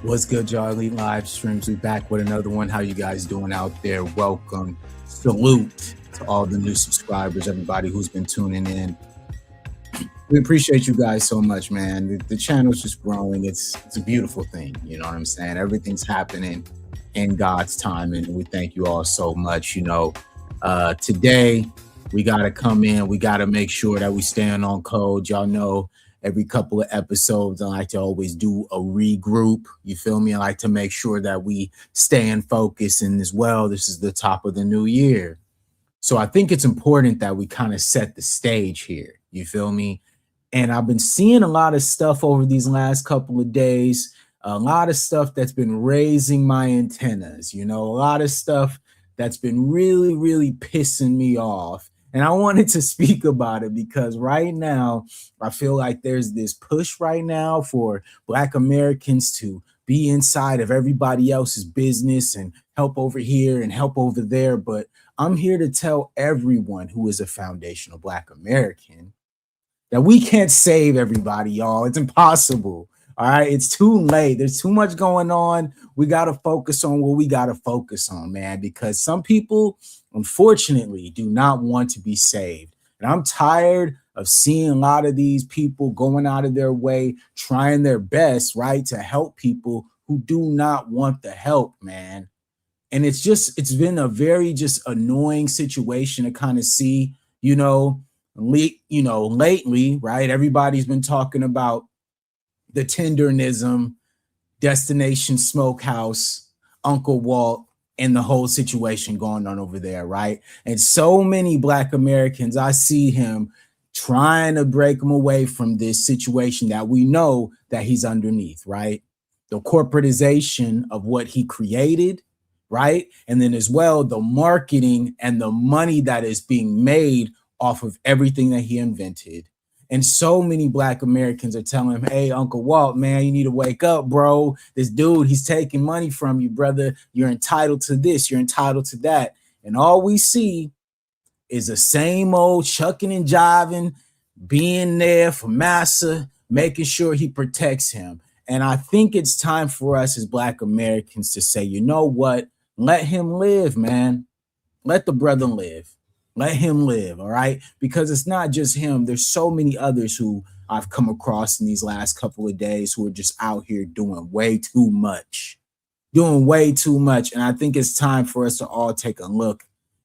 What's good, y'all? Elite Live Streams. We back with another one. How you guys doing out there? Welcome. Salute to all the new subscribers, everybody who's been tuning in. We appreciate you guys so much, man. The channel's just growing. It's a beautiful thing. You know what I'm saying? Everything's happening in God's time, and we thank you all so much. Today we got to come in. We got to make sure that we stand on code. Y'all know every couple of episodes, I like to always do a regroup. You feel me? I like to make sure that we stay in focus. And as well, this is the top of the new year. So I think it's important that we kind of set the stage here. You feel me? And I've been seeing a lot of stuff over these last couple of days, a lot of stuff that's been raising my antennas, a lot of stuff that's been really, really pissing me off. And I wanted to speak about it because right now, I feel like there's this push right now for Black Americans to be inside of everybody else's business and help over here and help over there. But I'm here to tell everyone who is a foundational Black American that we can't save everybody, y'all. It's impossible. All right, it's too late. There's too much going on. We got to focus on what we got to focus on, man, because some people, unfortunately, do not want to be saved. And I'm tired of seeing a lot of these people going out of their way, trying their best, right, to help people who do not want the help, man. And it's been a very just annoying situation to kind of see, lately, right? Everybody's been talking about the tendernism, Destination Smokehouse, Uncle Walt, and the whole situation going on over there, right? And so many Black Americans, I see him trying to break him away from this situation that we know that he's underneath, right? The corporatization of what he created, right? And then as well, the marketing and the money that is being made off of everything that he invented. And so many Black Americans are telling him, hey, Uncle Walt, man, you need to wake up, bro. This dude, he's taking money from you, brother. You're entitled to this. You're entitled to that. And all we see is the same old chucking and jiving, being there for Massa, making sure he protects him. And I think it's time for us as Black Americans to say, you know what? Let him live, man. Let the brother live. Let him live, all right? Because it's not just him. There's so many others who I've come across in these last couple of days who are just out here doing way too much. And I think it's time for us to all take a look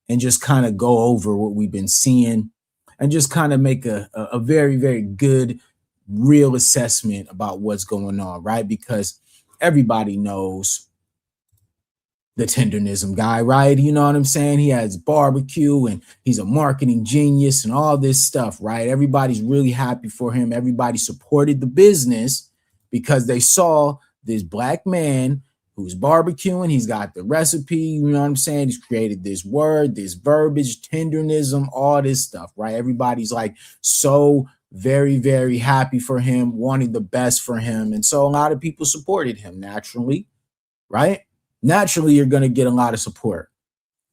and just kind of go over what we've been seeing and just kind of make a very, very good, real assessment about what's going on, right? Because everybody knows the tendernism guy, right? You know what I'm saying? He has barbecue and he's a marketing genius and all this stuff, right? Everybody's really happy for him. Everybody supported the business because they saw this Black man who's barbecuing. He's got the recipe, you know what I'm saying? He's created this word, this verbiage, tendernism, all this stuff, right? Everybody's like so very, very happy for him, wanting the best for him. And so a lot of people supported him naturally, right? Naturally, you're going to get a lot of support.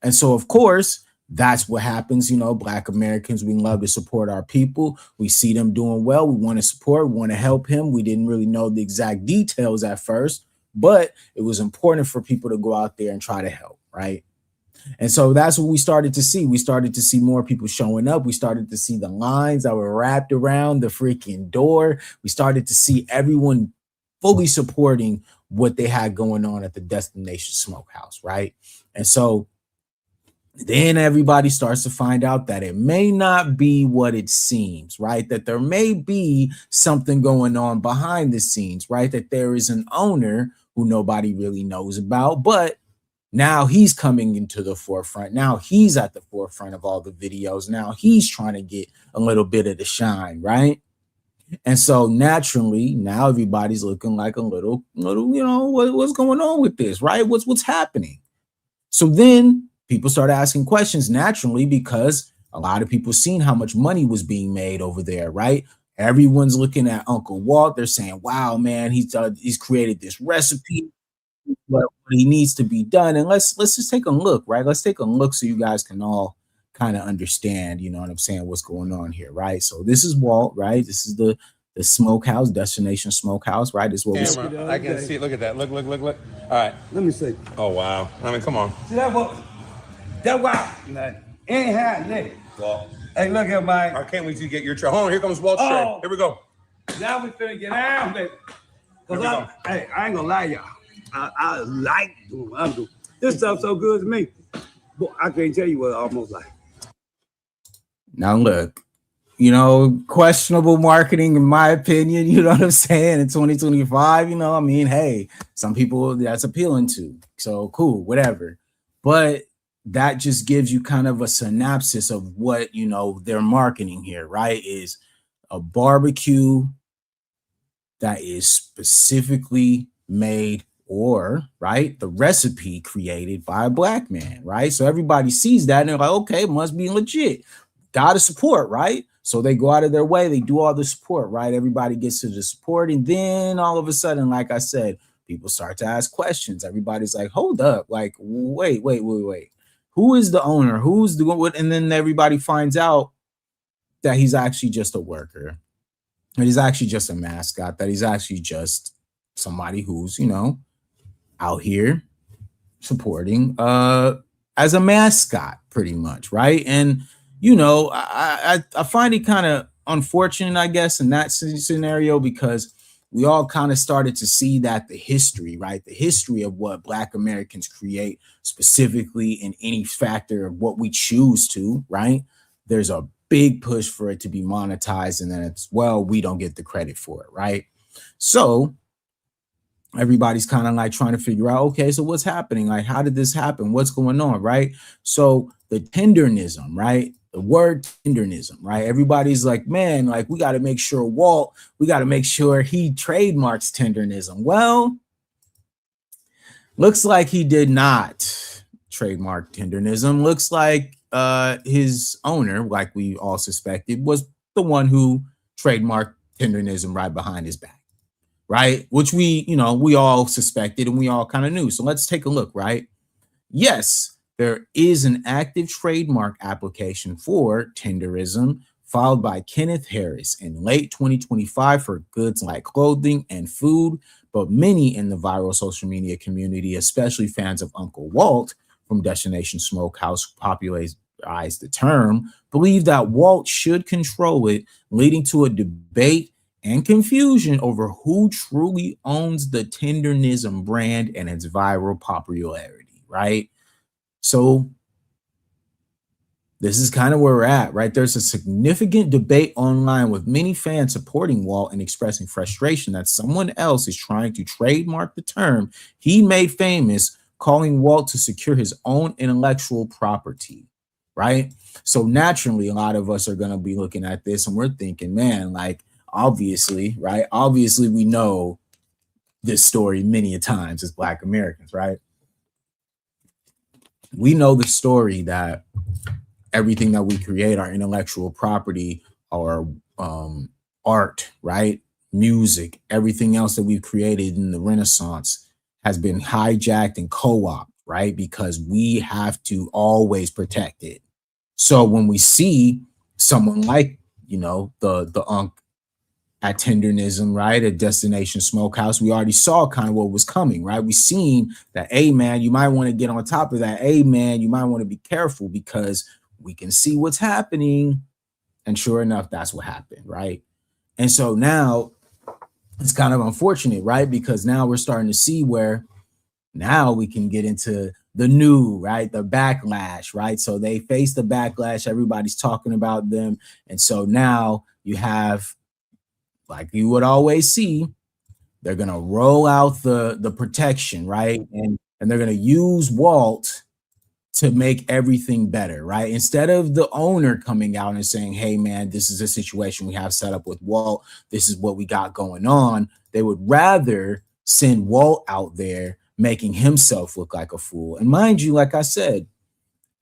And so, of course, that's what happens. Black Americans, we love to support our people. We see them doing well. We want to support, we want to help him. We didn't really know the exact details at first, but it was important for people to go out there and try to help, right? And so that's what we started to see. We started to see more people showing up. We started to see the lines that were wrapped around the freaking door. We started to see everyone fully supporting what they had going on at the Destination Smokehouse, right? And so then everybody starts to find out that it may not be what it seems, right? That there may be something going on behind the scenes, right? That there is an owner who nobody really knows about, but now he's coming into the forefront. Now he's at the forefront of all the videos. Now he's trying to get a little bit of the shine, right? And so naturally, now everybody's looking like a little, what's going on with this, right? What's happening? So then people start asking questions naturally because a lot of people seen how much money was being made over there, right? Everyone's looking at Uncle Walt. They're saying, wow, man, he's created this recipe, what he needs to be done. And let's just take a look, right? Let's take a look so you guys can all kind of understand, you know what I'm saying, what's going on here, right? So this is Walt, right? This is the the smokehouse, Destination Smokehouse, right? Is what Camera, I can see it. Look at that. Look. All right. Let me see. Oh, wow. I mean, come on. See that what? That wow. Ain't happening. Well, Hey, look here, man. I can't wait to get your truck. Hold on, here comes Walt's tray. Here we go. Now we finna get out, baby. Cause I ain't gonna lie, y'all. I like doing what I'm doing. This stuff's so good to me. Boy, I can't tell you what I almost like. Now look, you know, questionable marketing, in my opinion, you know what I'm saying, in 2025, you know, I mean, hey, some people that's appealing to. So cool, whatever. But that just gives you kind of a synopsis of what, you know, they're marketing here, right? Is a barbecue that is specifically made, or right, the recipe created by a black man, right? So everybody sees that and they're like, okay, it must be legit. Gotta support, right? So they go out of their way, they do all the support, right? Everybody gets to the support, and then all of a sudden, like I said, people start to ask questions. Everybody's like, hold up, like, wait. Who is the owner? Who's doing what? And then everybody finds out that he's actually just a worker, that he's actually just a mascot, that he's actually just somebody who's, you know, out here supporting as a mascot, pretty much, right? And you know, I find it kind of unfortunate, I guess, in that scenario, because we all kind of started to see that the history, right? The history of what Black Americans create, specifically in any factor of what we choose to, right? There's a big push for it to be monetized, and then it's, well, we don't get the credit for it, right? So everybody's kind of like trying to figure out, okay, so what's happening? Like, how did this happen? What's going on, right? So the tendernism, right? The word tendernism, right? Everybody's like, man, like, we got to make sure we got to make sure he trademarks tendernism. Well, looks like he did not trademark tendernism. Looks like his owner, like we all suspected, was the one who trademarked tendernism right behind his back, right? Which we, you know, we all suspected and we all kind of knew. So let's take a look, right? Yes, there is an active trademark application for tenderism filed by Kenneth Harris in late 2025 for goods like clothing and food, but many in the viral social media community, especially fans of Uncle Walt from Destination Smokehouse, who popularized the term, believe that Walt should control it, leading to a debate and confusion over who truly owns the tendernism brand and its viral popularity, right? So this is kind of where we're at, right? There's a significant debate online with many fans supporting Walt and expressing frustration that someone else is trying to trademark the term he made famous, calling Walt to secure his own intellectual property, right? So naturally, a lot of us are going to be looking at this and we're thinking, man, like, obviously, right? Obviously, we know this story many a times as Black Americans, right? We know the story that everything that we create, our intellectual property, our art, right? Music, everything else that we've created in the Renaissance has been hijacked and co-opted, right? Because we have to always protect it. So when we see someone like, you know, the Unk at Tendernism, right, at Destination Smokehouse, we already saw kind of what was coming, right? We seen that, hey, man, you might want to get on top of that. Hey, man, you might want to be careful because we can see what's happening. And sure enough, that's what happened, right? And so now it's kind of unfortunate, right? Because now we're starting to see where now we can get into the new, right? The backlash, right? So they face the backlash. Everybody's talking about them. And so now you have, like you would always see, they're going to roll out the protection, right? And they're going to use Walt to make everything better, right? Instead of the owner coming out and saying, hey, man, this is a situation we have set up with Walt. This is what we got going on. They would rather send Walt out there making himself look like a fool. And mind you, like I said,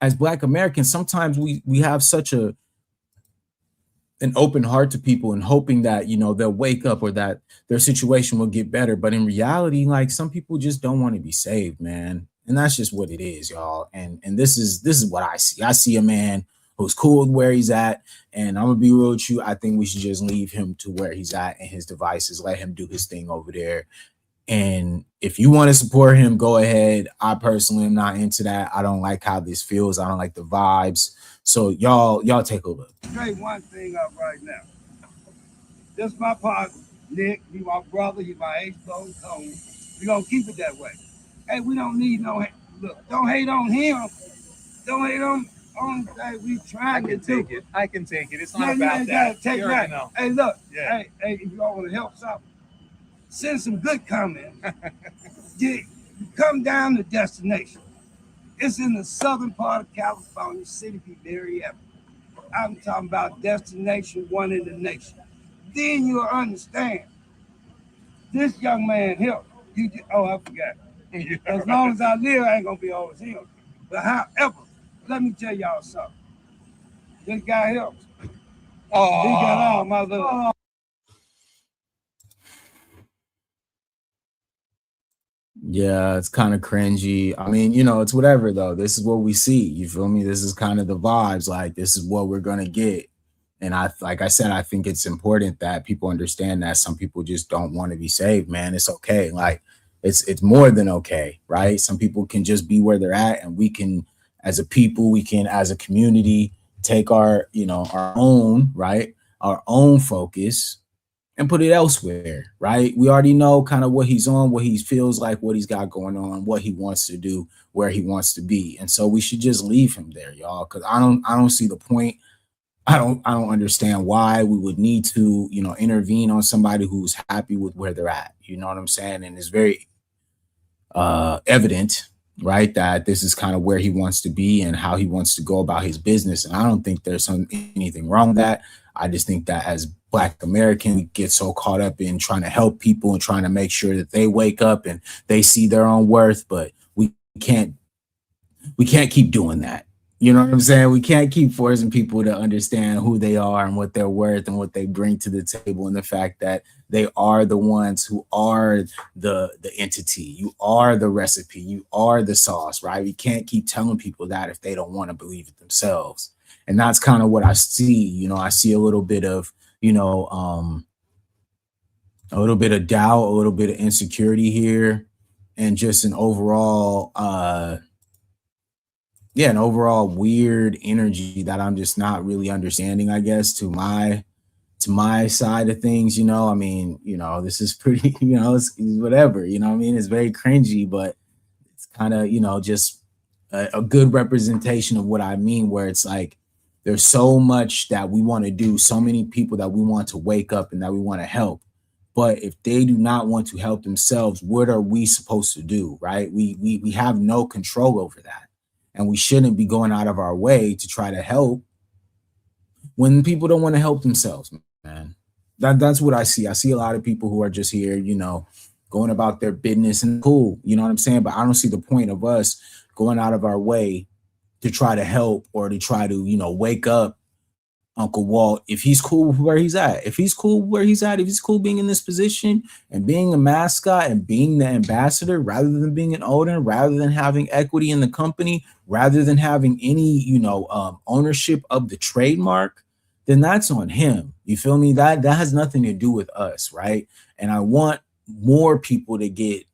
as Black Americans, sometimes we have such an open heart to people and hoping that, you know, they'll wake up or that their situation will get better. But in reality, like, some people just don't want to be saved, man. And that's just what it is, y'all. And this is what I see. I see a man who's cool with where he's at. And I'm gonna be real with you. I think we should just leave him to where he's at and his devices. Let him do his thing over there. And if you want to support him, go ahead. I personally am not into that. I don't like how this feels. I don't like the vibes. So y'all take a look. Straight one thing up right now. This is my partner, Nick. He my brother. He my ex-bro, Tony. We gonna keep it that way. Hey, we don't need no look. Don't hate on him. Don't hate on thing we trying to do. I can take it. It's not about that. Take that. Hey, look. Yeah. Hey, if y'all want to help something, send some good comments. Come down to destination. It's in the southern part of California. City be very epic. I'm talking about destination one in the nation. Then you'll understand. This young man helped. I forgot. As long as I live, I ain't gonna be always him. But however, let me tell y'all something. This guy helps. Oh, he got all my love. Yeah, it's kind of cringy. I mean, you know, it's whatever though. This is what we see. You feel me? This is kind of the vibes. Like, this is what we're gonna get. And like I said, I think it's important that people understand that some people just don't want to be saved, man. It's okay. Like, it's more than okay, right? Some people can just be where they're at, and we can, as a people, we can, as a community, take our, you know, our own, right, our own focus and put it elsewhere, right? We already know kind of what he's on, what he feels like, what he's got going on, what he wants to do, where he wants to be. And so we should just leave him there, y'all, because I don't see the point. I don't understand why we would need to, you know, intervene on somebody who's happy with where they're at. You know what I'm saying? And it's very evident, right, that this is kind of where he wants to be and how he wants to go about his business. And I don't think there's anything wrong with that. I just think that as Black American, we get so caught up in trying to help people and trying to make sure that they wake up and they see their own worth, but we can't keep doing that. You know what I'm saying? We can't keep forcing people to understand who they are and what they're worth and what they bring to the table, and the fact that they are the ones who are the entity. You are the recipe. You are the sauce, right? We can't keep telling people that if they don't want to believe it themselves. And that's kind of what I see. You know, I see a little bit of, you know, a little bit of doubt, a little bit of insecurity here, and just an overall an overall weird energy that I'm just not really understanding, I guess, to my side of things. You know, I mean, you know, this is pretty, you know, it's whatever, you know what I mean? It's very cringy, but it's kind of, you know, just a good representation of what I mean, where it's like, there's so much that we want to do, so many people that we want to wake up and that we want to help. But if they do not want to help themselves, what are we supposed to do, right? We have no control over that. And we shouldn't be going out of our way to try to help when people don't want to help themselves, man. That's what I see. I see a lot of people who are just here, you know, going about their business, and cool, you know what I'm saying? But I don't see the point of us going out of our way to try to help or to try to, you know, wake up Uncle Walt if he's cool with where he's at. If he's cool where he's at, if he's cool being in this position and being a mascot and being the ambassador rather than being an owner, rather than having equity in the company, rather than having any, you know, ownership of the trademark, then that's on him. You feel me? That has nothing to do with us, right? And I want more people to get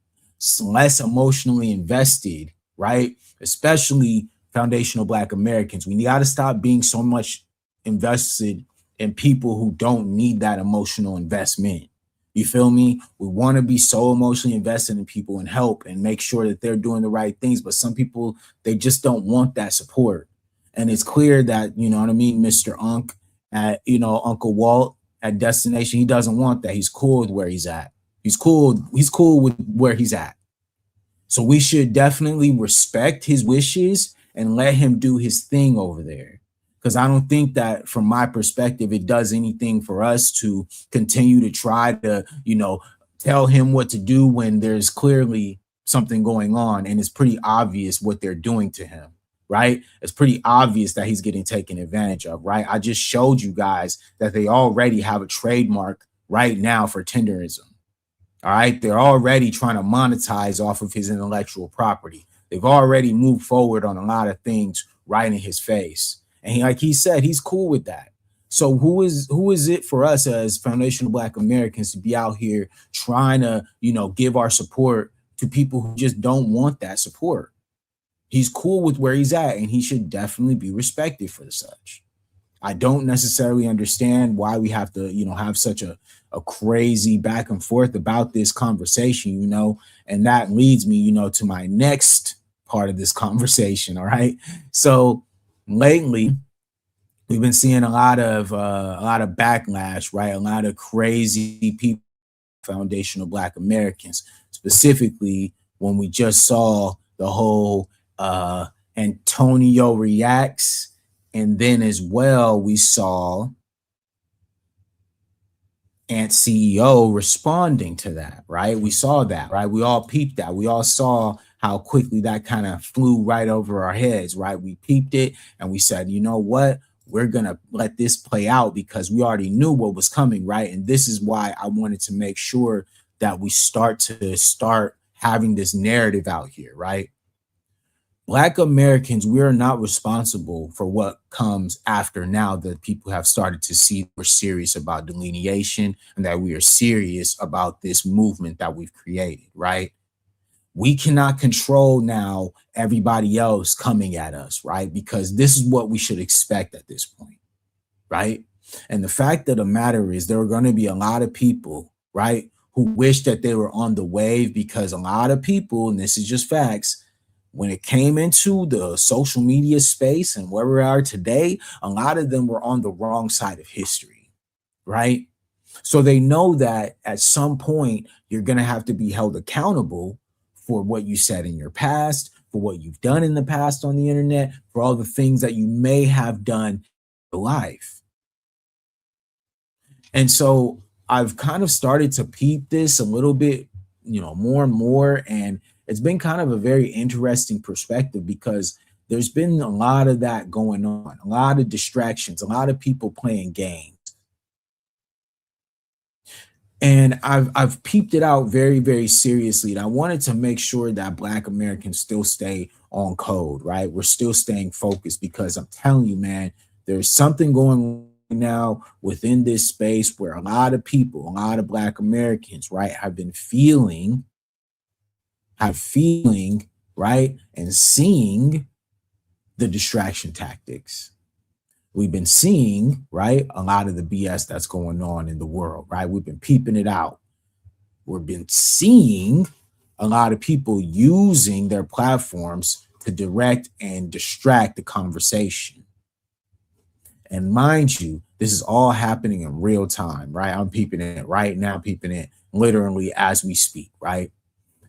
less emotionally invested, right? Especially foundational Black Americans. We got to stop being so much invested in people who don't need that emotional investment. You feel me? We want to be so emotionally invested in people and help and make sure that they're doing the right things. But some people, they just don't want that support. And it's clear that, you know what I mean, Mr. Unc at, you know, Uncle Walt at Destination, he doesn't want that. He's cool with where he's at. He's cool with where he's at. So we should definitely respect his wishes and let him do his thing over there. Because I don't think that, from my perspective, it does anything for us to continue to try to, you know, tell him what to do when there's clearly something going on. And it's pretty obvious what they're doing to him, right? It's pretty obvious that he's getting taken advantage of, right? I just showed you guys that they already have a trademark right now for tenderism. All right. They're already trying to monetize off of his intellectual property. They've already moved forward on a lot of things right in his face. And like he said, he's cool with that. So who is it for us as foundational Black Americans to be out here trying to, give our support to people who just don't want that support? He's cool with where he's at, and he should definitely be respected for such. I don't necessarily understand why we have to, have such a crazy back and forth about this conversation, and that leads me, to my next part of this conversation. All right. So lately, we've been seeing a lot of backlash, right? A lot of crazy people, foundational Black Americans, specifically when we just saw the whole Antonio reacts, and then as well we saw Ant CEO responding to that, right? We saw that, right? We all peeped that. We all saw how quickly that kind of flew right over our heads, right? We peeped it and we said, you know what? We're going to let this play out because we already knew what was coming, right? And this is why I wanted to make sure that we start having this narrative out here, right? Black Americans, we are not responsible for what comes after now that people have started to see we're serious about delineation and that we are serious about this movement that we've created, right? We cannot control now everybody else coming at us, right? Because this is what we should expect at this point, right? And the fact of the matter is there are going to be a lot of people, right, who wish that they were on the wave, because a lot of people, and this is just facts, when it came into the social media space and where we are today, a lot of them were on the wrong side of history, right? So they know that at some point you're going to have to be held accountable for what you said in your past, for what you've done in the past on the internet, for all the things that you may have done in your life. And so I've kind of started to peep this a little bit, more and more. And it's been kind of a very interesting perspective because there's been a lot of that going on, a lot of distractions, a lot of people playing games. And I've peeped it out very, very seriously. And I wanted to make sure that Black Americans still stay on code, right? We're still staying focused because I'm telling you, man, there's something going on now within this space where a lot of people, a lot of Black Americans, right, have feeling, right, and seeing the distraction tactics. We've been seeing, right, a lot of the BS that's going on in the world, right? We've been peeping it out. We've been seeing a lot of people using their platforms to direct and distract the conversation. And mind you, this is all happening in real time, right? I'm peeping it right now, peeping it literally as we speak, right?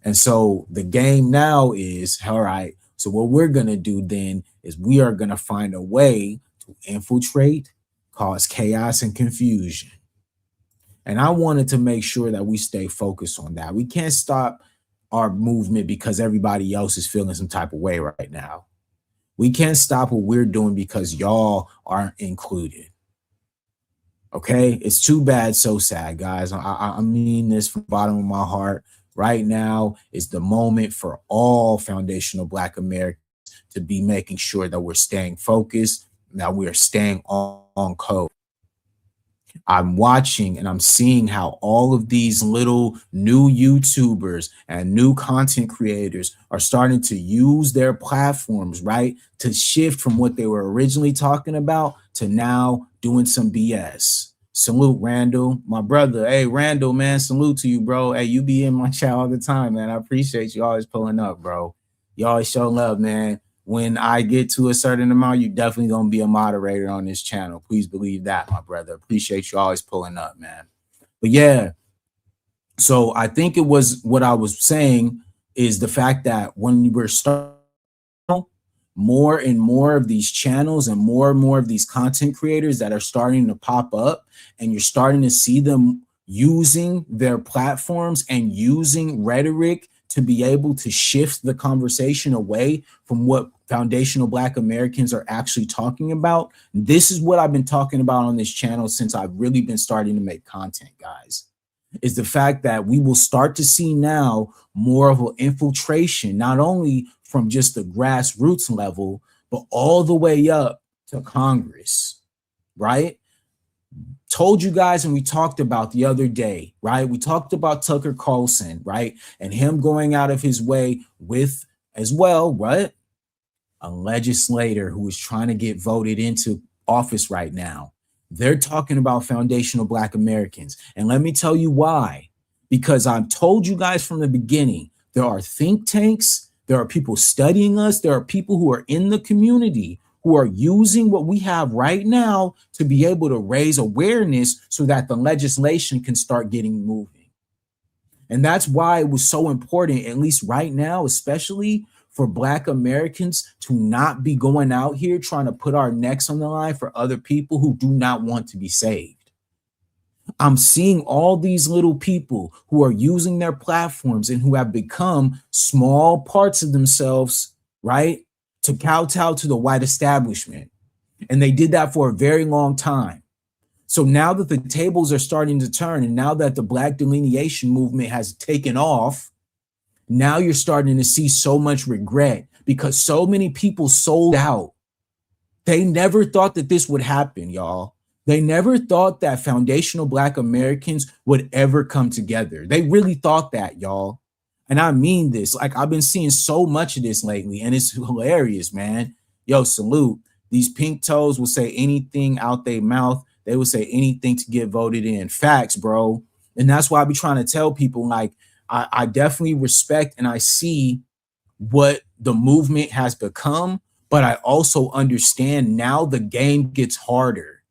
And so the game now is, all right, so what we're going to do then is we are going to find a way to infiltrate, cause chaos and confusion. And I wanted to make sure that we stay focused on that. We can't stop our movement because everybody else is feeling some type of way right now. We can't stop what we're doing because y'all aren't included. Okay? It's too bad, so sad, guys. I mean this from the bottom of my heart. Right now is the moment for all foundational Black Americans to be making sure that we're staying focused, that we're staying on code. I'm watching and I'm seeing how all of these little new YouTubers and new content creators are starting to use their platforms, right, to shift from what they were originally talking about to now doing some BS. Salute, Randall, my brother. Hey, Randall, man, salute to you, bro. Hey, you be in my chat all the time, man. I appreciate you always pulling up, bro. You always show love, man. When I get to a certain amount, you're definitely going to be a moderator on this channel. Please believe that, my brother. Appreciate you always pulling up, man. But yeah, so I think it was what I was saying is the fact that when we're starting more and more of these channels and more of these content creators that are starting to pop up, and you're starting to see them using their platforms and using rhetoric to be able to shift the conversation away from what foundational Black Americans are actually talking about. This is what I've been talking about on this channel since I've really been starting to make content, guys, is the fact that we will start to see now more of an infiltration, not only from just the grassroots level, but all the way up to Congress, right? Told you guys, and we talked about the other day, right? We talked about Tucker Carlson, right? And him going out of his way with, as well, what? A legislator who is trying to get voted into office right now. They're talking about foundational Black Americans. And let me tell you why. Because I've told you guys from the beginning, there are think tanks, there are people studying us, there are people who are in the community who are using what we have right now to be able to raise awareness so that the legislation can start getting moving. And that's why it was so important, at least right now, especially for Black Americans, to not be going out here trying to put our necks on the line for other people who do not want to be saved. I'm seeing all these little people who are using their platforms and who have become small parts of themselves, right, to kowtow to the white establishment. And they did that for a very long time. So now that the tables are starting to turn, and now that the Black delineation movement has taken off, now you're starting to see so much regret because so many people sold out. They never thought that this would happen, y'all. They never thought that foundational Black Americans would ever come together. They really thought that, y'all. And I mean this, like I've been seeing so much of this lately, and it's hilarious, man. Yo, salute. These pink toes will say anything out their mouth. They will say anything to get voted in. Facts, bro. And that's why I be trying to tell people, like, I definitely respect and I see what the movement has become, but I also understand now the game gets harder.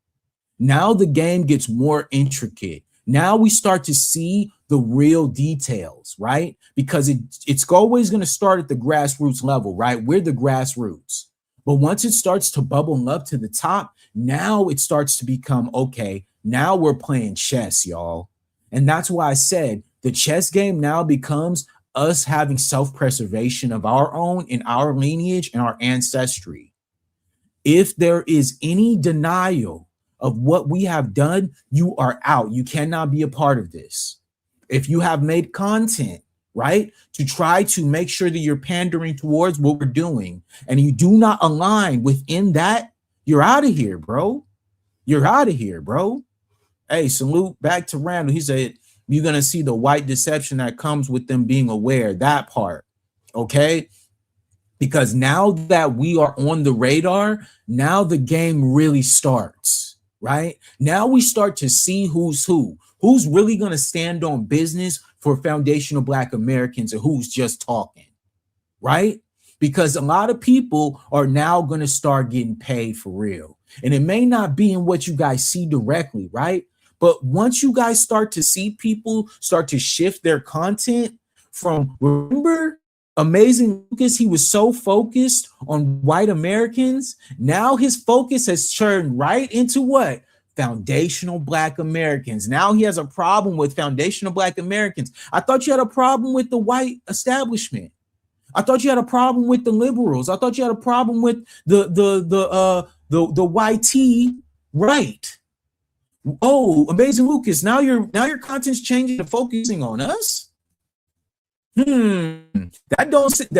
Now the game gets more intricate. Now we start to see the real details, right? Because it's always going to start at the grassroots level, right? We're the grassroots. But once it starts to bubble up to the top, now it starts to become, okay, now we're playing chess, y'all. And that's why I said the chess game now becomes us having self-preservation of our own in our lineage and our ancestry. If there is any denial of what we have done, you are out. You cannot be a part of this. If you have made content, right, to try to make sure that you're pandering towards what we're doing, and you do not align within that, you're out of here, bro. You're out of here, bro. Hey, salute back to Randall. He said, you're going to see the white deception that comes with them being aware, that part, okay? Because now that we are on the radar, now the game really starts, right? Now we start to see who's really going to stand on business for foundational Black Americans and who's just talking, right? Because a lot of people are now going to start getting paid for real. And it may not be in what you guys see directly, right? But once you guys start to see people start to shift their content from, remember, Amazing Lucas, he was so focused on white Americans. Now his focus has turned right into what? Foundational Black Americans. Now he has a problem with foundational Black Americans. I thought you had a problem with the white establishment. I thought you had a problem with the liberals. I thought you had a problem with the YT right. Oh, Amazing Lucas, now your content's changing and focusing on us. That doesn't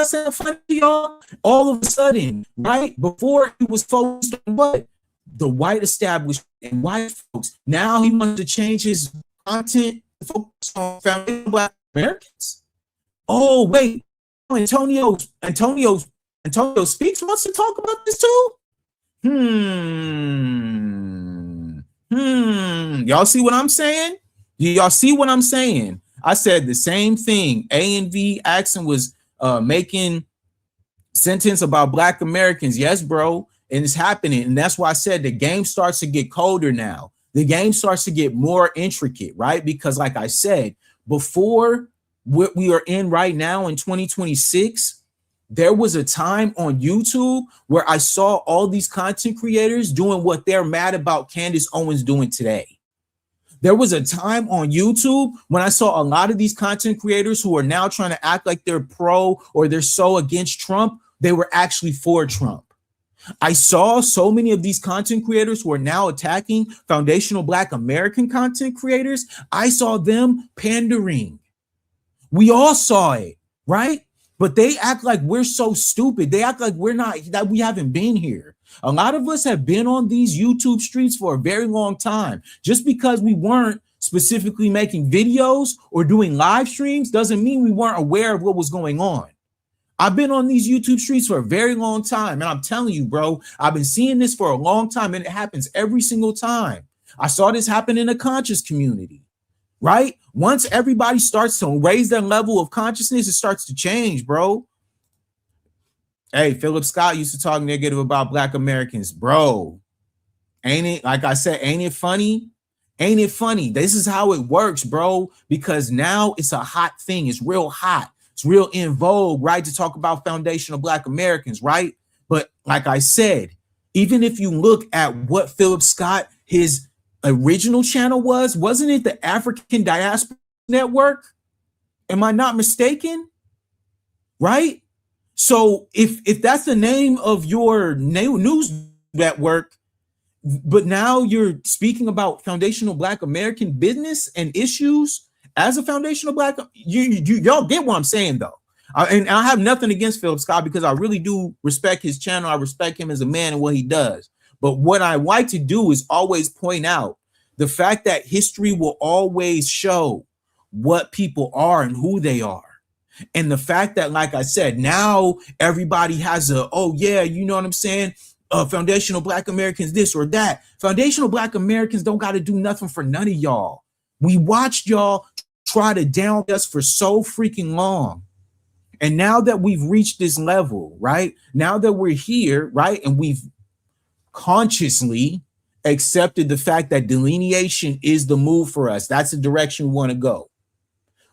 sound funny to y'all. All of a sudden, right before he was focused on what? The white establishment and white folks. Now he wants to change his content to focus on foundational Black Americans. Oh, wait. Antonio Speaks wants to talk about this too. Y'all see what I'm saying? Y'all see what I'm saying? I said the same thing. A&V Axon was making sentence about Black Americans. Yes, bro. And it's happening. And that's why I said the game starts to get colder now. The game starts to get more intricate, right? Because like I said, before what we are in right now in 2026, there was a time on YouTube where I saw all these content creators doing what they're mad about Candace Owens doing today. There was a time on YouTube when I saw a lot of these content creators who are now trying to act like they're pro or they're so against Trump. They were actually for Trump. I saw so many of these content creators who are now attacking foundational Black American content creators. I saw them pandering. We all saw it, right? But they act like we're so stupid. They act like we're not, that we haven't been here. A lot of us have been on these YouTube streets for a very long time. Just because we weren't specifically making videos or doing live streams doesn't mean we weren't aware of what was going on. I've been on these YouTube streets for a very long time, and I'm telling you, bro, I've been seeing this for a long time, and it happens every single time. I saw this happen in the conscious community, right? Once everybody starts to raise their level of consciousness, it starts to change, bro. Hey, Philip Scott used to talk negative about Black Americans, bro. Ain't it, like I said, ain't it funny? Ain't it funny? This is how it works, bro, because now it's a hot thing. It's real hot. It's real in vogue, right, to talk about foundational Black Americans, right? But like I said, even if you look at what Philip Scott, his original channel wasn't it the African Diaspora Network? Am I not mistaken? Right? So if that's the name of your news network, but now you're speaking about foundational Black American business and issues as a foundational Black, y'all get what I'm saying though. And I have nothing against Philip Scott because I really do respect his channel. I respect him as a man and what he does. But what I like to do is always point out the fact that history will always show what people are and who they are. And the fact that, like I said, now everybody has oh yeah, you know what I'm saying? Foundational Black Americans, this or that. Foundational Black Americans don't got to do nothing for none of y'all. We watched y'all try to down us for so freaking long. And now that we've reached this level, right? Now that we're here, right? And we've consciously accepted the fact that delineation is the move for us. That's the direction we want to go.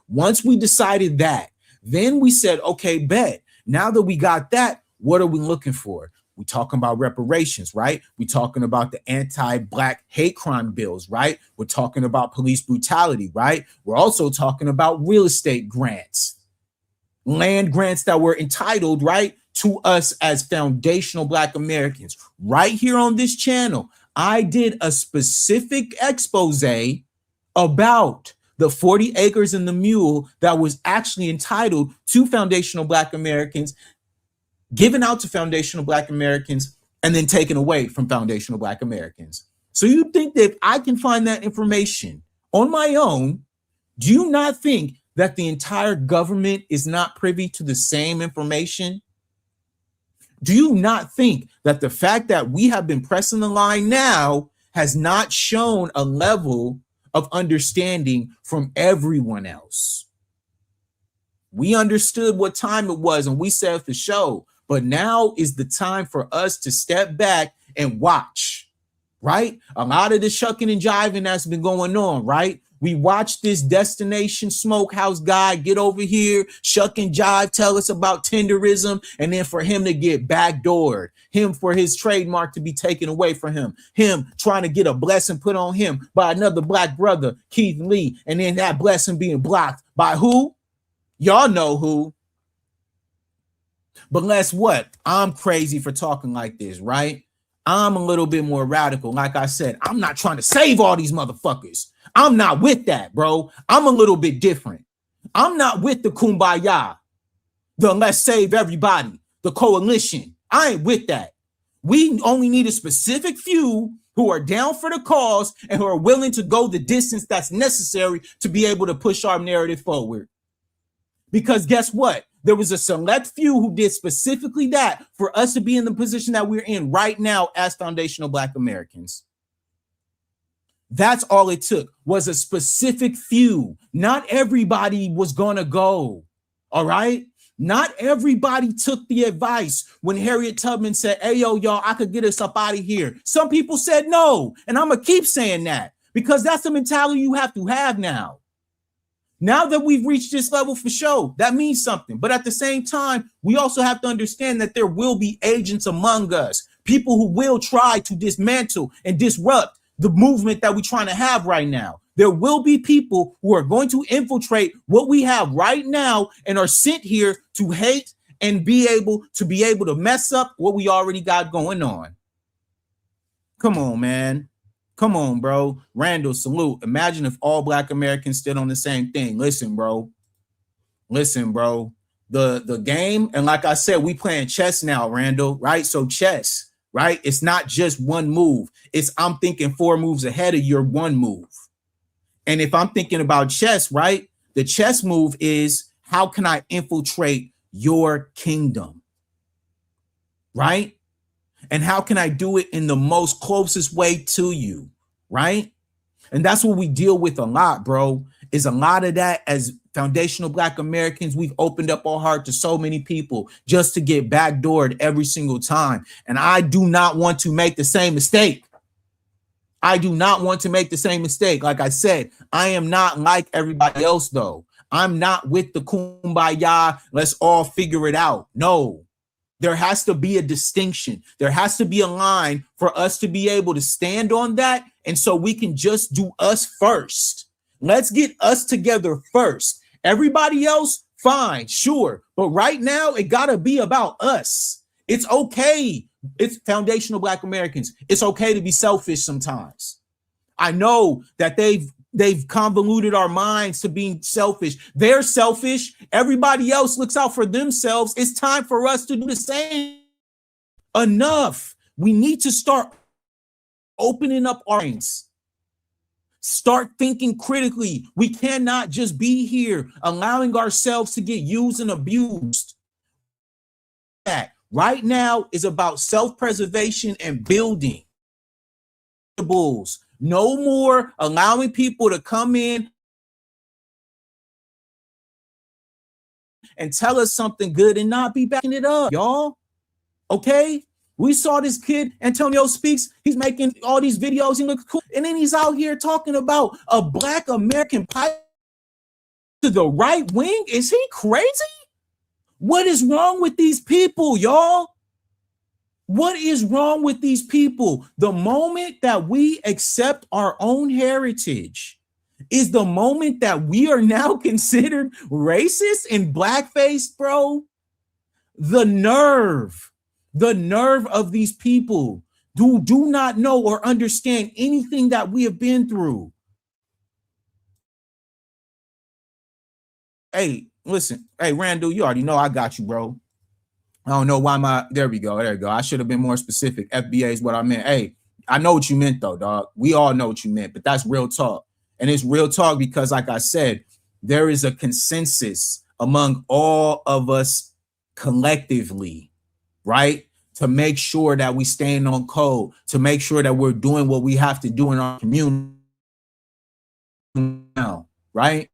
Once we decided that, then we said, okay, bet. Now that we got that, what are we looking for? We're talking about reparations, right? We're talking about the anti-Black hate crime bills, right? We're talking about police brutality, right? We're also talking about real estate grants, land grants that were entitled, right, to us as foundational Black Americans. Right here on this channel, I did a specific expose about the 40 acres and the mule that was actually entitled to foundational Black Americans, given out to foundational Black Americans, and then taken away from foundational Black Americans. So you think that if I can find that information on my own, do you not think that the entire government is not privy to the same information? Do you not think that the fact that we have been pressing the line now has not shown a level of understanding from everyone else? We understood what time it was and we said for sure, but now is the time for us to step back and watch, right? A lot of the shucking and jiving that's been going on, right? We watched this Destination Smokehouse guy get over here, shuck and jive, tell us about tenderism, and then for him to get backdoored, him for his trademark to be taken away from him trying to get a blessing put on him by another Black brother, Keith Lee, and then that blessing being blocked by who? Y'all know who. But guess what? I'm crazy for talking like this, right? I'm a little bit more radical. Like I said, I'm not trying to save all these motherfuckers. I'm not with that, bro. I'm a little bit different. I'm not with the kumbaya, the let's save everybody, the coalition. I ain't with that. We only need a specific few who are down for the cause and who are willing to go the distance that's necessary to be able to push our narrative forward. Because guess what? There was a select few who did specifically that for us to be in the position that we're in right now as foundational Black Americans. That's all it took, was a specific few. Not everybody was going to go, all right? Not everybody took the advice when Harriet Tubman said, hey, yo, y'all, I could get us up out of here. Some people said no, and I'm going to keep saying that because that's the mentality you have to have now. Now that we've reached this level for sure, that means something. But at the same time, we also have to understand that there will be agents among us, people who will try to dismantle and disrupt the movement that we're trying to have right now. There will be people who are going to infiltrate what we have right now and are sent here to hate and be able to mess up what we already got going on. Come on, man. Come on, bro. Randall, salute. Imagine if all Black Americans stood on the same thing. Listen, bro. Listen, bro. The game, and like I said, we playing chess now, Randall, right? So chess, right? It's not just one move. It's I'm thinking 4 moves ahead of your one move. And if I'm thinking about chess, right? The chess move is how can I infiltrate your kingdom, right? And how can I do it in the most closest way to you, right? And that's what we deal with a lot, bro, is a lot of that. As foundational Black Americans, we've opened up our heart to so many people just to get backdoored every single time. And I do not want to make the same mistake. I do not want to make the same mistake. Like I said, I am not like everybody else, though. I'm not with the kumbaya, let's all figure it out. No. There has to be a distinction. There has to be a line for us to be able to stand on that. And so we can just do us first. Let's get us together first. Everybody else, fine, sure. But right now, it got to be about us. It's okay. It's foundational Black Americans. It's okay to be selfish sometimes. I know that they've convoluted our minds to being selfish. They're selfish. Everybody else looks out for themselves. It's time for us to do the same. Enough. We need to start opening up our minds. Start thinking critically. We cannot just be here allowing ourselves to get used and abused. That right now is about self-preservation and building. No more allowing people to come in and tell us something good and not be backing it up, y'all. Okay? We saw this kid, Antonio Speaks. He's making all these videos. He looks cool. And then he's out here talking about a Black American pipe to the right wing. Is he crazy? What is wrong with these people, y'all? What is wrong with these people? The moment that we accept our own heritage is the moment that we are now considered racist and blackface, bro. The nerve of these people who do not know or understand anything that we have been through. Hey, listen. Hey, Randall, you already know I got you, bro. I don't know why there we go. There we go. I should have been more specific. FBA is what I meant. Hey, I know what you meant though, dog. We all know what you meant, but that's real talk. And it's real talk because, like I said, there is a consensus among all of us collectively, right? To make sure that we staying on code, to make sure that we're doing what we have to do in our community now, right?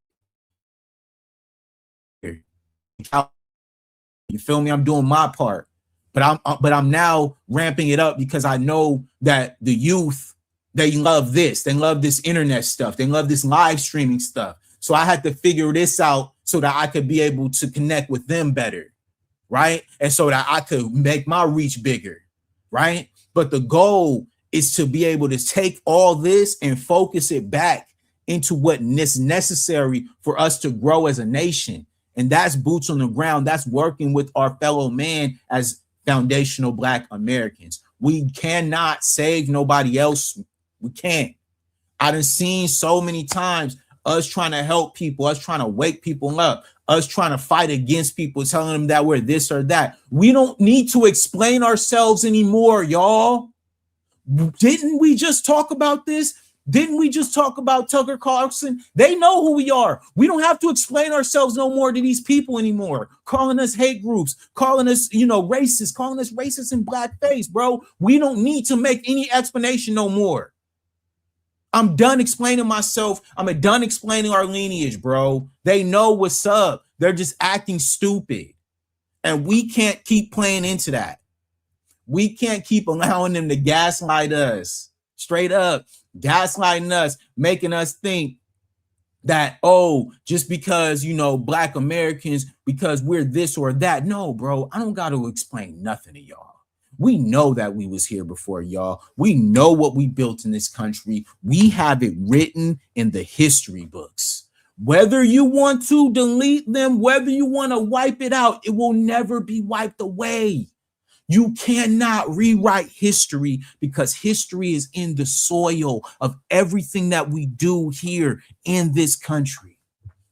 You feel me? I'm doing my part, but I'm now ramping it up because I know that the youth, they love this. They love this internet stuff. They love this live streaming stuff. So I had to figure this out so that I could be able to connect with them better, right? And so that I could make my reach bigger, right? But the goal is to be able to take all this and focus it back into what is necessary for us to grow as a nation. And that's boots on the ground. That's working with our fellow man as foundational Black Americans. We cannot save nobody else. We can't. I done seen so many times us trying to help people, us trying to wake people up, us trying to fight against people, telling them that we're this or that. We don't need to explain ourselves anymore, y'all. Didn't we just talk about this? Didn't we just talk about Tucker Carlson? They know who we are. We don't have to explain ourselves no more to these people anymore. Calling us hate groups, calling us, racist, calling us racist and blackface, bro. We don't need to make any explanation no more. I'm done explaining myself. I'm done explaining our lineage, bro. They know what's up. They're just acting stupid. And we can't keep playing into that. We can't keep allowing them to gaslight us. Straight up. Gaslighting us, making us think that, just because, Black Americans, because we're this or that. No, bro, I don't got to explain nothing to y'all. We know that we was here before y'all. We know what we built in this country. We have it written in the history books. Whether you want to delete them, whether you want to wipe it out, it will never be wiped away. You cannot rewrite history because history is in the soil of everything that we do here in this country.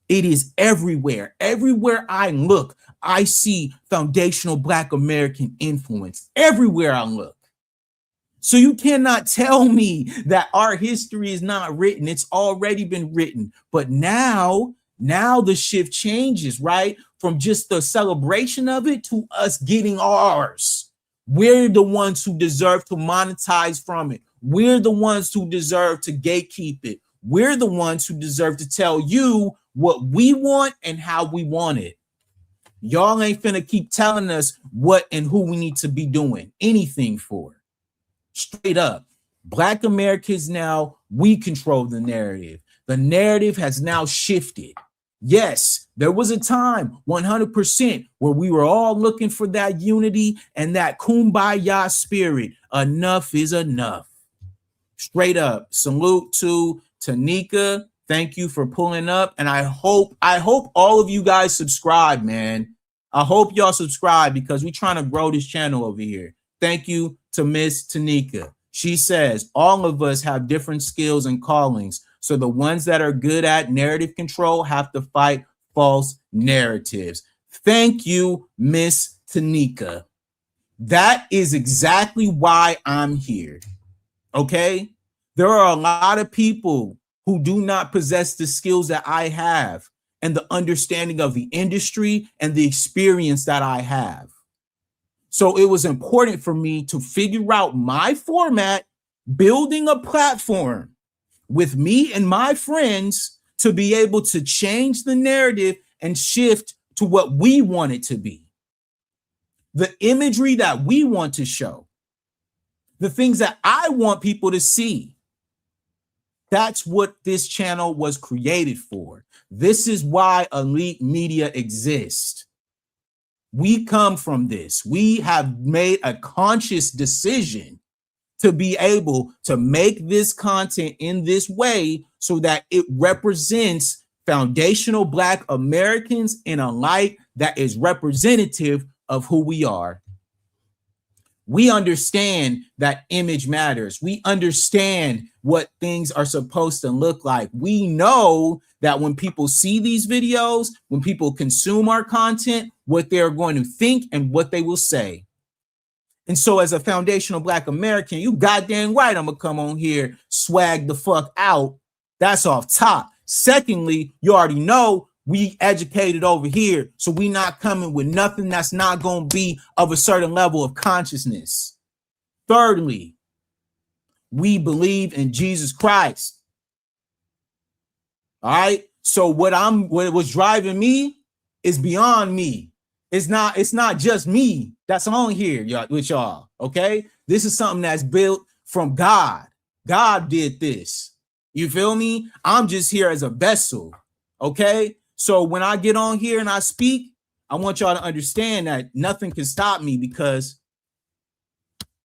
It is everywhere. Everywhere I look, I see foundational Black American influence. Everywhere I look. So you cannot tell me that our history is not written. It's already been written. But now the shift changes, right? From just the celebration of it to us getting ours. We're the ones who deserve to monetize from it. We're the ones who deserve to gatekeep it. We're the ones who deserve to tell you what we want and how we want it. Y'all ain't finna keep telling us what and who we need to be doing anything for. Straight up. Black Americans now, we control the narrative. The narrative has now shifted. Yes, there was a time, 100%, where we were all looking for that unity and that kumbaya spirit. Enough is enough. Straight up. Salute to Tanika. Thank you for pulling up. And I hope all of you guys subscribe, man. I hope y'all subscribe because we're trying to grow this channel over here. Thank you to Miss Tanika. She says, all of us have different skills and callings. So the ones that are good at narrative control have to fight false narratives. Thank you, Miss Tanika. That is exactly why I'm here. Okay? There are a lot of people who do not possess the skills that I have and the understanding of the industry and the experience that I have. So it was important for me to figure out my format, building a platform with me and my friends to be able to change the narrative and shift to what we want it to be. The imagery that we want to show, the things that I want people to see. That's what this channel was created for. This is why elite media exists. We come from this. We have made a conscious decision to be able to make this content in this way so that it represents foundational Black Americans in a light that is representative of who we are. We understand that image matters. We understand what things are supposed to look like. We know that when people see these videos, when people consume our content, what they're going to think and what they will say. And so as a foundational Black American, you goddamn right I'm gonna come on here, swag the fuck out. That's off top. Secondly, you already know we educated over here, so we not coming with nothing that's not gonna be of a certain level of consciousness. Thirdly, we believe in Jesus Christ. All right. So what was driving me is beyond me. It's not just me that's on here with y'all. Okay. This is something that's built from God. God did this. You feel me? I'm just here as a vessel. Okay. So when I get on here and I speak, I want y'all to understand that nothing can stop me because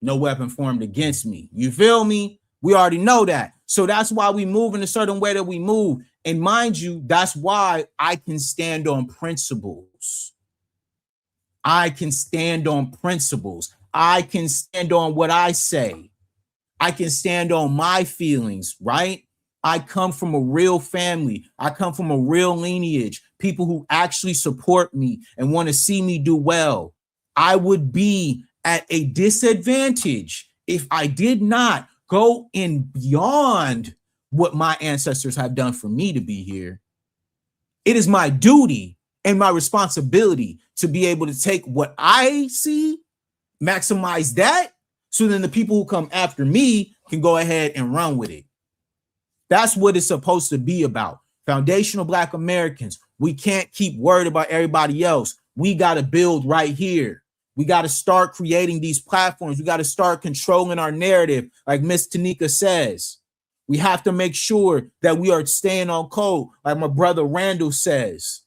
no weapon formed against me. You feel me? We already know that. So that's why we move in a certain way that we move. And mind you, that's why I can stand on principles. I can stand on principles. I can stand on what I say. I can stand on my feelings, right? I come from a real family. I come from a real lineage, people who actually support me and want to see me do well. I would be at a disadvantage if I did not go in beyond what my ancestors have done for me to be here. It is my duty and my responsibility to be able to take what I see, maximize that, so then the people who come after me can go ahead and run with it. That's what it's supposed to be about. Foundational Black Americans. We can't keep worried about everybody else. We got to build right here. We got to start creating these platforms. We got to start controlling our narrative, like Miss Tanika says. We have to make sure that we are staying on code, like my brother Randall says.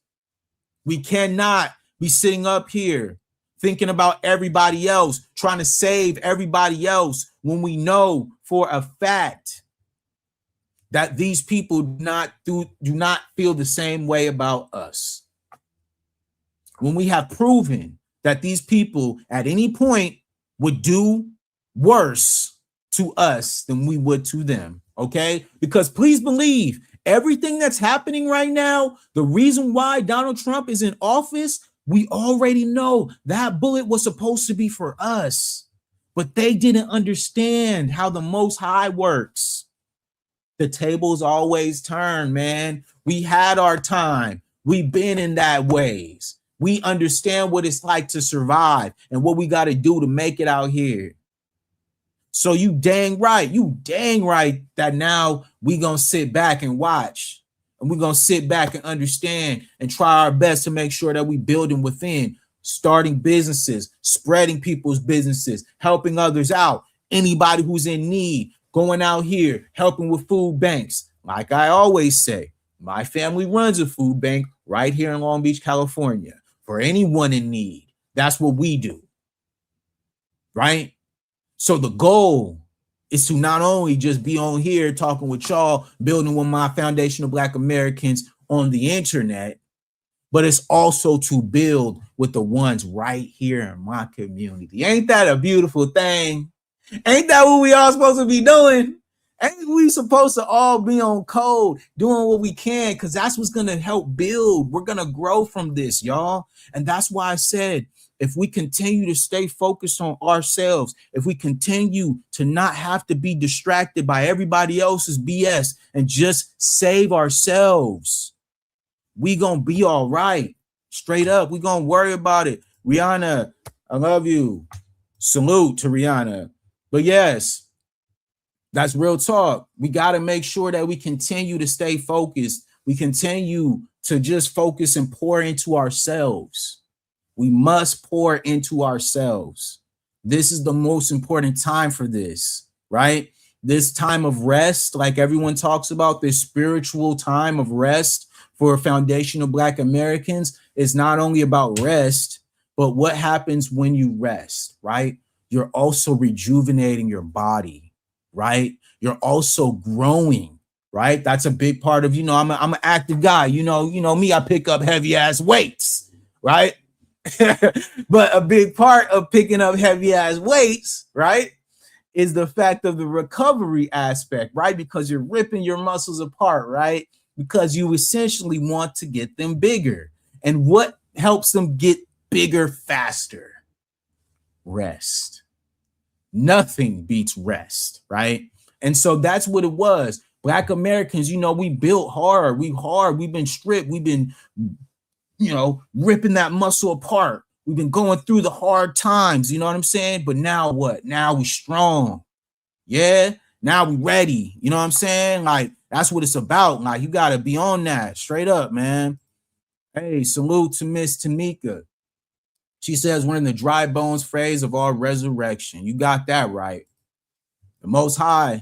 We cannot be sitting up here thinking about everybody else, trying to save everybody else when we know for a fact that these people do not feel the same way about us. When we have proven that these people at any point would do worse to us than we would to them, okay? Because please believe, everything that's happening right now, the reason why Donald Trump is in office, we already know that bullet was supposed to be for us. but they didn't understand how the Most High works. The tables always turn, man. We had our time. We've been in that ways. We understand what it's like to survive and what we got to do to make it out here. So you dang right that now we gonna sit back and watch, and we're gonna sit back and understand and try our best to make sure that we building within, starting businesses, spreading people's businesses, helping others out, anybody who's in need, going out here, helping with food banks. Like I always say, my family runs a food bank right here in Long Beach, California, for anyone in need. That's what we do, right? So the goal is to not only just be on here talking with y'all, building with my Foundational Black Americans on the internet, but it's also to build with the ones right here in my community. Ain't that a beautiful thing? Ain't that what we all supposed to be doing? Ain't we supposed to all be on code, doing what we can, because that's what's going to help build. We're going to grow from this, y'all. And that's why I said, if we continue to stay focused on ourselves, if we continue to not have to be distracted by everybody else's BS and just save ourselves, we gonna be all right. Straight up, we gonna worry about it. Rihanna, I love you. Salute to Rihanna. But yes, that's real talk. We got to make sure that we continue to stay focused. We continue to just focus and pour into ourselves. We must pour into ourselves. This is the most important time for this, right? This time of rest, like everyone talks about, this spiritual time of rest for Foundational Black Americans is not only about rest, but what happens when you rest, right? You're also rejuvenating your body, right? You're also growing, right? That's a big part of, I'm an active guy. You know me, I pick up heavy ass weights, right? But a big part of picking up heavy ass weights, right, is the fact of the recovery aspect, right? Because you're ripping your muscles apart, right? Because you essentially want to get them bigger. And what helps them get bigger faster? Rest. Nothing beats rest, right? And so that's what it was. Black Americans, we built hard. We've been stripped. We've been ripping that muscle apart. We've been going through the hard times, you know what I'm saying? But now what? Now we strong. Yeah, now we ready. You know what I'm saying? Like, that's what it's about. Like, you got to be on that straight up, man. Hey, salute to Miss Tamika. She says, we're in the dry bones phase of our resurrection. You got that right. The Most High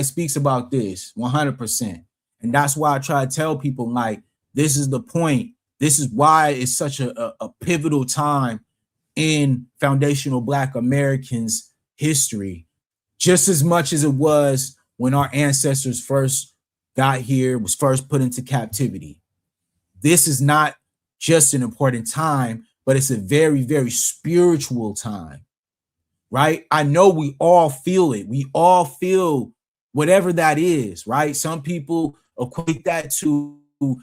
speaks about this 100%. And that's why I try to tell people, like, this is the point. This is why it's such a pivotal time in Foundational Black Americans history, just as much as it was when our ancestors first got here, was first put into captivity. This is not just an important time, but it's a very, very spiritual time, right? I know we all feel it. We all feel whatever that is, right? Some people equate that to the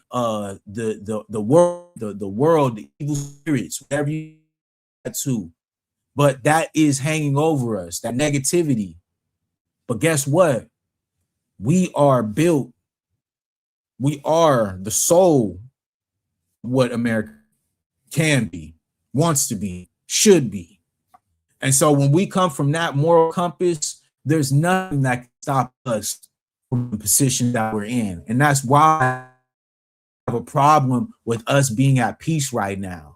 world, the evil spirits, whatever you to, but that is hanging over us, that negativity. But guess what? We are built. We are the soul, what America can be, wants to be, should be. And so when we come from that moral compass, there's nothing that can stop us from the position that we're in. And that's why have a problem with us being at peace right now.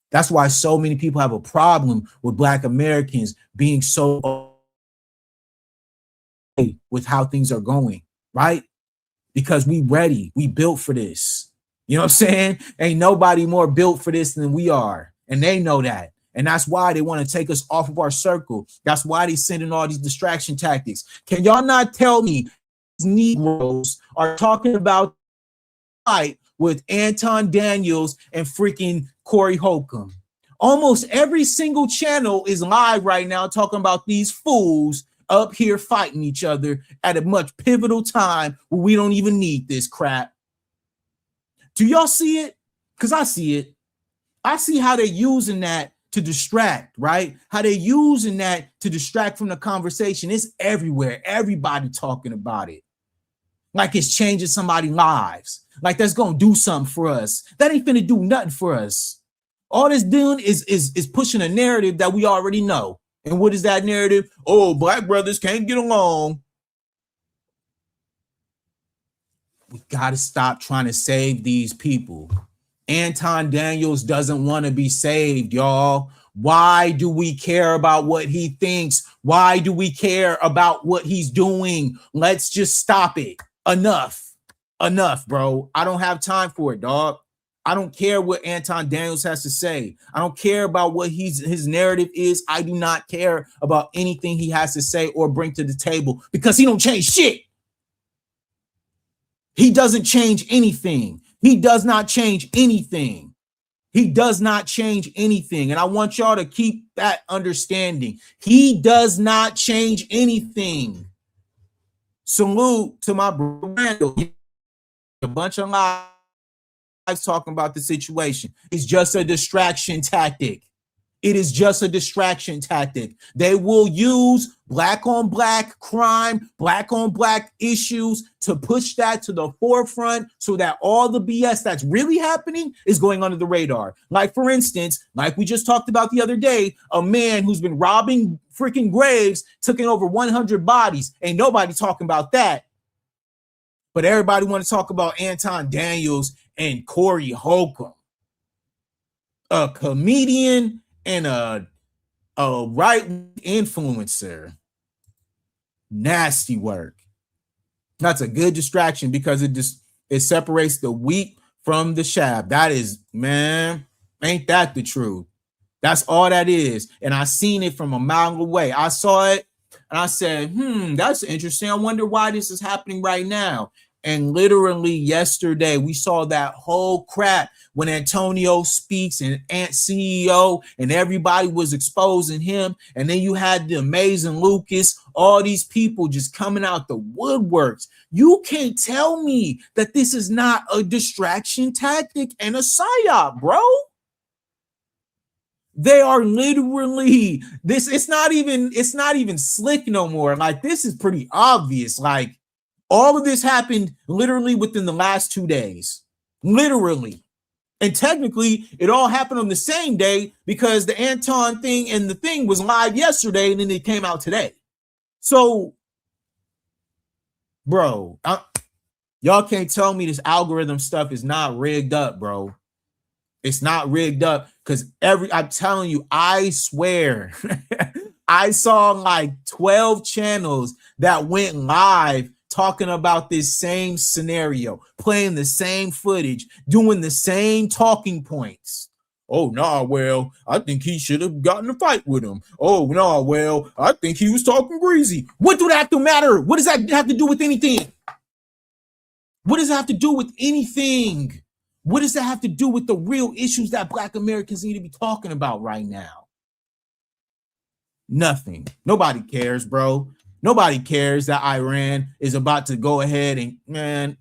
That's why so many people have a problem with Black Americans being so okay with how things are going, right? Because we ready, we built for this. You know what I'm saying? Ain't nobody more built for this than we are. And they know that. And that's why they want to take us off of our circle. That's why they sending all these distraction tactics. Can y'all not tell me these Negroes are talking about fight with Anton Daniels and freaking Corey Holcomb? Almost every single channel is live right now talking about these fools up here fighting each other at a much pivotal time where we don't even need this crap. Do y'all see it? Because I see it. I see how they're using that to distract, right? How they're using that to distract from the conversation. It's everywhere. Everybody talking about it. Like it's changing somebody's lives. Like that's gonna do something for us. That ain't finna do nothing for us. All it's doing is pushing a narrative that we already know. And what is that narrative? Oh, black brothers can't get along. We gotta stop trying to save these people. Anton Daniels doesn't want to be saved, y'all. Why do we care about what he thinks? Why do we care about what he's doing? Let's just stop it. Enough, bro. I don't have time for it, dog. I don't care what Anton Daniels has to say. I don't care about what his narrative is. I do not care about anything he has to say or bring to the table because he don't change shit. He doesn't change anything. He does not change anything. He does not change anything. And I want y'all to keep that understanding. He does not change anything. Salute to my brother Randall. A bunch of lies talking about the situation. It's just a distraction tactic. It is just a distraction tactic. They will use black on black crime, black on black issues to push that to the forefront so that all the BS that's really happening is going under the radar. Like, for instance, like we just talked about the other day, a man who's been robbing freaking graves, taking over 100 bodies. Ain't nobody talking about that. But everybody want to talk about Anton Daniels and Corey Holcomb, a comedian and a right influencer. Nasty work. That's a good distraction because it separates the wheat from the chaff. That is, man, ain't that the truth? That's all that is. And I seen it from a mile away. I saw it and I said, that's interesting. I wonder why this is happening right now. And literally yesterday, we saw that whole crap when Antonio speaks and Ant CEO and everybody was exposing him. And then you had the amazing Lucas, all these people just coming out the woodworks. You can't tell me that this is not a distraction tactic and a psyop, bro. They are literally this. It's not even slick no more. Like, this is pretty obvious. Like, all of this happened literally within the last 2 days, literally. And technically, it all happened on the same day because the Anton thing and the thing was live yesterday and then it came out today. So, bro, y'all can't tell me this algorithm stuff is not rigged up, bro. It's not rigged up because I'm telling you, I swear, I saw like 12 channels that went live talking about this same scenario, playing the same footage, doing the same talking points. Oh, nah, well, I think he should have gotten a fight with him. Oh, nah, well, I think he was talking greasy. What do that have to matter? What does that have to do with anything? What does that have to do with anything? What does that have to do with the real issues that Black Americans need to be talking about right now? Nothing. Nobody cares, bro. Nobody cares that Iran is about to go ahead and, man,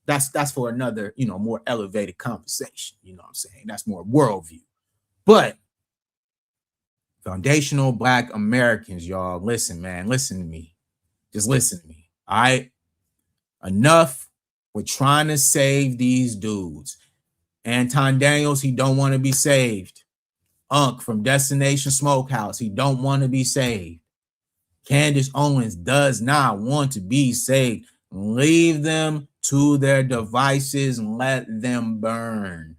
that's for another, more elevated conversation. You know what I'm saying? That's more worldview. But foundational Black Americans, y'all, listen, man, listen to me. Just listen to me. All right? Enough with trying to save these dudes. Anton Daniels, he don't want to be saved. Unc from Destination Smokehouse, he don't want to be saved. Candace Owens does not want to be saved. Leave them to their devices and let them burn.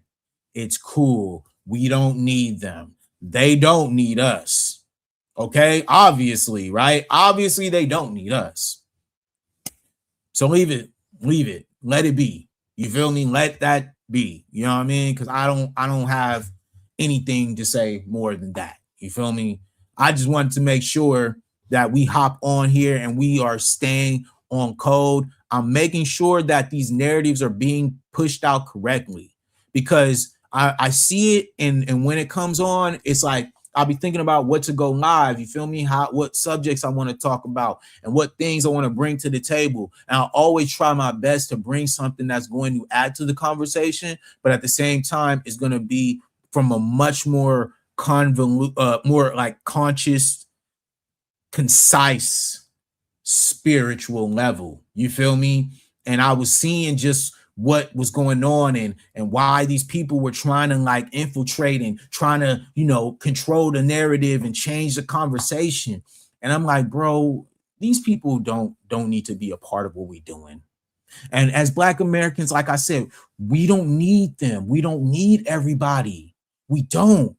It's cool. We don't need them. They don't need us. Okay? Obviously, right? Obviously, they don't need us. So leave it. Let it be. You feel me? Let that be. You know what I mean? Because I don't have anything to say more than that. You feel me? I just wanted to make sure that we hop on here and we are staying on code. I'm making sure that these narratives are being pushed out correctly because I see it, and when it comes on, it's like I'll be thinking about what to go live. You feel me? What subjects I want to talk about and what things I want to bring to the table. And I'll always try my best to bring something that's going to add to the conversation, but at the same time, it's going to be from a much more more like conscious, concise, spiritual level. You feel me? And I was seeing just what was going on and why these people were trying to like infiltrate and trying to, you know, control the narrative and change the conversation. And I'm like, bro, these people don't need to be a part of what we're doing. And as Black Americans, like I said, we don't need them. We don't need everybody. We don't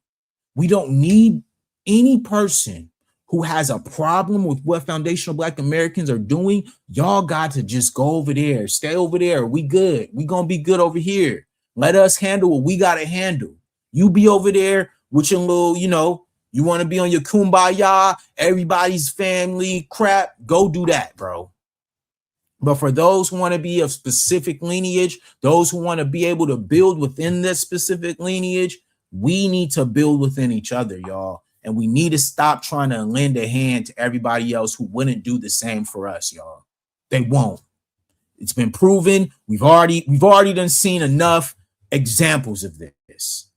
need any person who has a problem with what Foundational Black Americans are doing. Y'all got to just go over there, stay over there. We good. We gonna be good over here. Let us handle what we gotta handle. You be over there with your little, you know, you want to be on your kumbaya, everybody's family crap. Go do that, bro. But for those who want to be of specific lineage, those who want to be able to build within this specific lineage, we need to build within each other, y'all. And we need to stop trying to lend a hand to everybody else who wouldn't do the same for us, y'all. They won't. It's been proven. We've already done seen enough examples of this.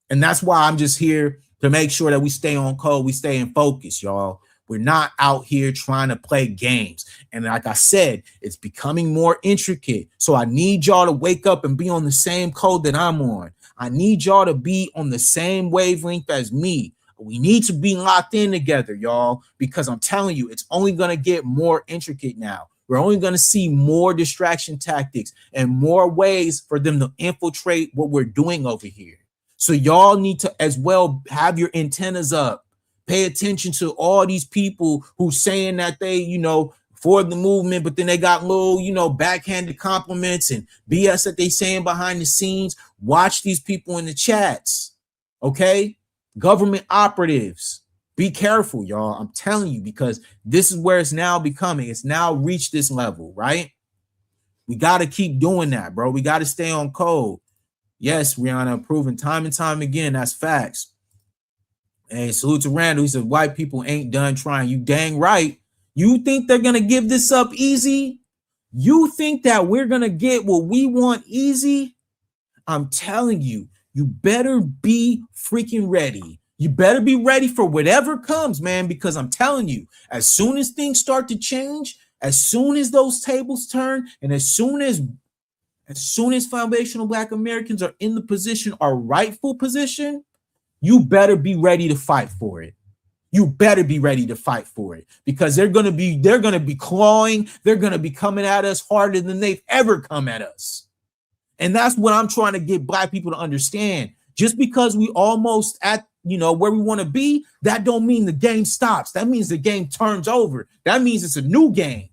And that's why I'm just here to make sure that we stay on code, we stay in focus, y'all. We're not out here trying to play games. And like I said, it's becoming more intricate. So I need y'all to wake up and be on the same code that I'm on. I need y'all to be on the same wavelength as me. We need to be locked in together, y'all, because I'm telling you, it's only going to get more intricate now. We're only going to see more distraction tactics and more ways for them to infiltrate what we're doing over here. So y'all need to as well have your antennas up. Pay attention to all these people who saying that they, you know, for the movement, but then they got little, you know, backhanded compliments and BS that they saying behind the scenes. Watch these people in the chats, okay? Government operatives, be careful, y'all. I'm telling you, because this is where it's now becoming. It's now reached this level, right? We got to keep doing that, bro. We got to stay on code. Yes, Rihanna, proven time and time again. That's facts. Hey, salute to Randall. He said, white people ain't done trying. You dang right. You think they're going to give this up easy? You think that we're going to get what we want easy? I'm telling you, you better be freaking ready. You better be ready for whatever comes, man, because I'm telling you, as soon as things start to change, as soon as those tables turn, and as soon as Foundational Black Americans are in the position, our rightful position, you better be ready to fight for it. You better be ready to fight for it, because they're gonna be clawing, they're gonna be coming at us harder than they've ever come at us. And that's what I'm trying to get Black people to understand. Just because we almost at, you know, where we want to be, that don't mean the game stops. That means the game turns over. That means it's a new game.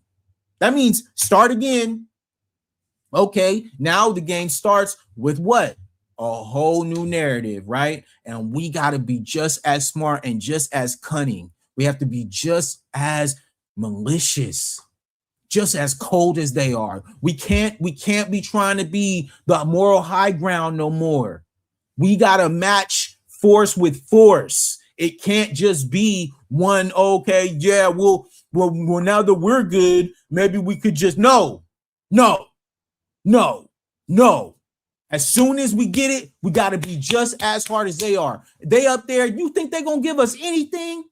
That means start again. Okay, now the game starts with what? A whole new narrative, right? And we got to be just as smart and just as cunning. We have to be just as malicious, just as cold as they are. We can't be trying to be the moral high ground no more. We got to match force with force. It can't just be one, okay, yeah, well, now that we're good, maybe we could just, no. As soon as we get it, we got to be just as hard as they are. They up there, you think they're going to give us anything?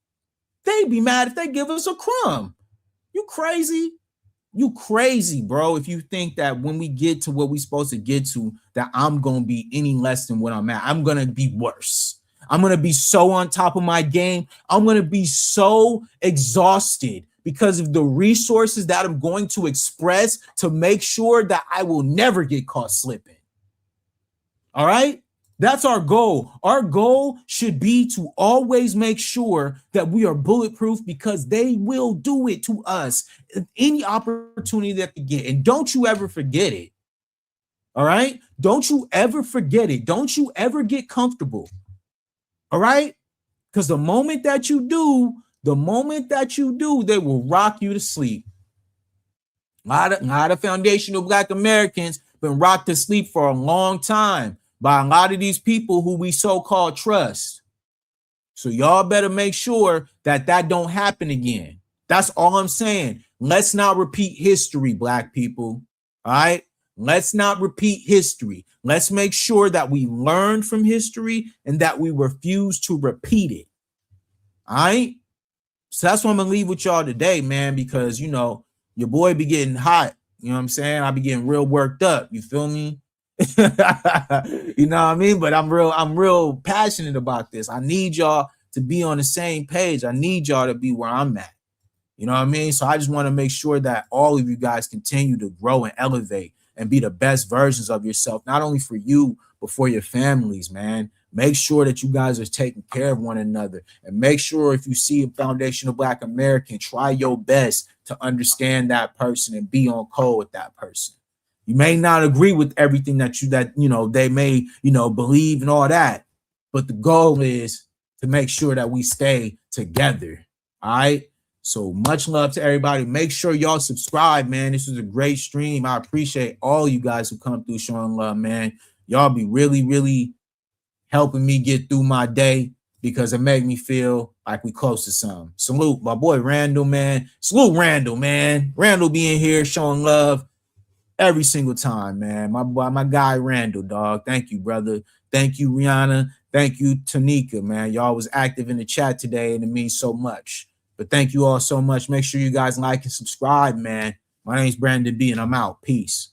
They'd be mad if they give us a crumb. You crazy? You crazy, bro, if you think that when we get to what we're supposed to get to, that I'm going to be any less than what I'm at. I'm going to be worse. I'm going to be so on top of my game. I'm going to be so exhausted because of the resources that I'm going to express to make sure that I will never get caught slipping. All right? That's our goal. Our goal should be to always make sure that we are bulletproof, because they will do it to us any opportunity that they get. And don't you ever forget it. All right? Don't you ever forget it. Don't you ever get comfortable. All right? Because the moment that you do, they will rock you to sleep. A lot of Foundational Black Americans been rocked to sleep for a long time by a lot of these people who we so-called trust. So y'all better make sure that don't happen again. That's all I'm saying. Let's not repeat history, Black people. All right? Let's not repeat history. Let's make sure that we learn from history and that we refuse to repeat it. All right? So that's what I'm gonna leave with y'all today, man, because, you know, your boy be getting hot. You know what I'm saying? I be getting real worked up. You feel me? You know what I mean? But I'm real passionate about this. I need y'all to be on the same page. I need y'all to be where I'm at. You know what I mean? So I just want to make sure that all of you guys continue to grow and elevate and be the best versions of yourself, not only for you, but for your families, man. Make sure that you guys are taking care of one another, and make sure if you see a foundational Black American, try your best to understand that person and be on code with that person. You may not agree with everything that you know they may, you know, believe and all that, but the goal is to make sure that we stay together. All right. So much love to everybody. Make sure y'all subscribe, man. This was a great stream. I appreciate all you guys who come through showing love, man. Y'all be really, really helping me get through my day because it make me feel like we close to something. Salute my boy Randall, man. Salute Randall, man. Randall being here showing love every single time, man. My guy Randall, dog. Thank you, brother. Thank you, Rihanna. Thank you, Tanika, man. Y'all was active in the chat today, and it means so much. But thank you all so much. Make sure you guys like and subscribe, man. My name's Brandon B, and I'm out. Peace.